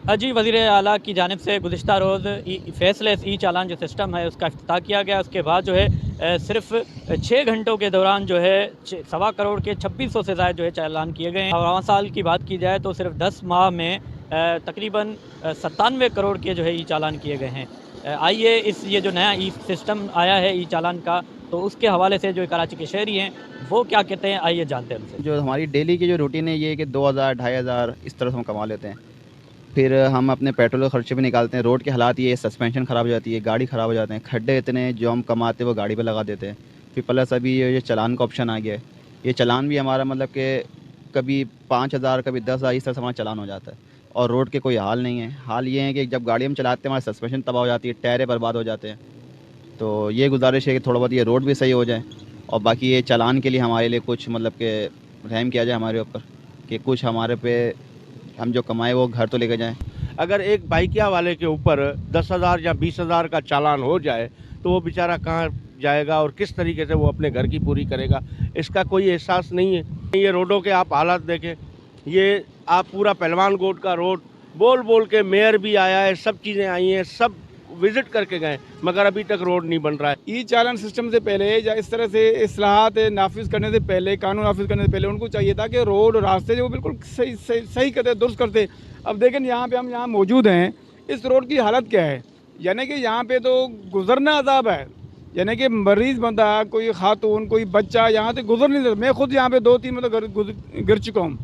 जी, वज़ीर आला की जानिब से गुज़िश्ता रोज़ फेसलेस ई चालान जो सिस्टम है उसका इफ्तिताह किया गया। उसके बाद जो है सिर्फ़ 6 घंटों के दौरान जो है 1.25 करोड़ के 2600 से ज़ायद जो है चालान किए गए हैं। और रवां साल की बात की जाए तो सिर्फ 10 माह में तकरीबन 97 करोड़ के जो है ई चालान किए गए हैं। आइए ये जो नया ई सिस्टम आया है ई चालान का, तो उसके हवाले से जो कराची के शहरी हैं वो क्या कहते हैं, आइए जानते हैं उनसे। जो हमारी डेली की जो रूटीन है ये है कि 2000 2500 इस तरह से हम कमा लेते हैं। फिर हम अपने पेट्रोल के खर्चे भी निकालते हैं। रोड के हालात ये, सस्पेंशन ख़राब हो जाती है, गाड़ी ख़राब हो जाते हैं, खड्डे इतने जो हम कमाते हैं वो गाड़ी पे लगा देते हैं। फिर प्लस अभी ये चालान का ऑप्शन आ गया है। ये चालान भी हमारा मतलब कि कभी 5000 कभी 10,000 इस तरह से हमारा चालान हो जाता है। और रोड के कोई हाल नहीं है। हाल ये है कि जब गाड़ी हम चलाते हैं हमारी सस्पेंशन तबाह हो जाती है, टायरें बर्बाद हो जाते हैं। तो ये गुजारिश है कि थोड़ा बहुत ये रोड भी सही हो जाए और बाकी ये चालान के लिए हमारे लिए कुछ मतलब कि रहम किया जाए हमारे ऊपर, कि कुछ हमारे पे हम जो कमाए वो घर तो लेके जाएं। अगर एक बाइकिया वाले के ऊपर 10,000 या 20,000 का चालान हो जाए तो वो बेचारा कहाँ जाएगा और किस तरीके से वो अपने घर की पूरी करेगा, इसका कोई एहसास नहीं है। ये रोडों के आप हालात देखें, ये आप पूरा पहलवान गोट का रोड बोल बोल के मेयर भी आया है, सब चीज़ें आई हैं, सब विजिट करके गए, मगर अभी तक रोड नहीं बन रहा है। ई चालान सिस्टम से पहले या इस तरह से इस्लाहात नाफिज करने से पहले, कानून नाफिज करने से पहले उनको चाहिए था कि रोड रास्ते जो बिल्कुल सही करते, दुरुस्त करते। अब देखें यहाँ पे हम यहाँ मौजूद हैं, इस रोड की हालत क्या है। यानी कि यहाँ पे तो गुजरना अजाब है। यानी कि मरीज़ बंदा, कोई खातून, कोई बच्चा यहाँ से गुजर नहीं सकता। मैं खुद यहाँ पे 2-3 मतलब गिर चुका हूँ।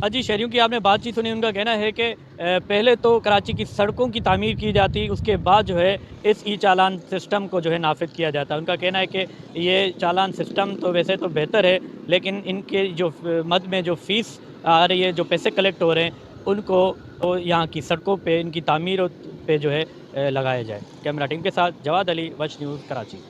जी, शहरियों की आपने बातचीत सुनी। उनका कहना है कि पहले तो कराची की सड़कों की तामीर की जाती, उसके बाद जो है इस ई चालान सिस्टम को जो है नाफिज किया जाता है। उनका कहना है कि ये चालान सिस्टम तो वैसे तो बेहतर है, लेकिन इनके जो मद में जो फ़ीस आ रही है, जो पैसे कलेक्ट हो रहे हैं, उनको तो यहाँ की सड़कों पे, इनकी तामीर पे जो है लगाया जाए। कैमरा टीम के साथ जवाद अली, वच न्यूज़, कराची।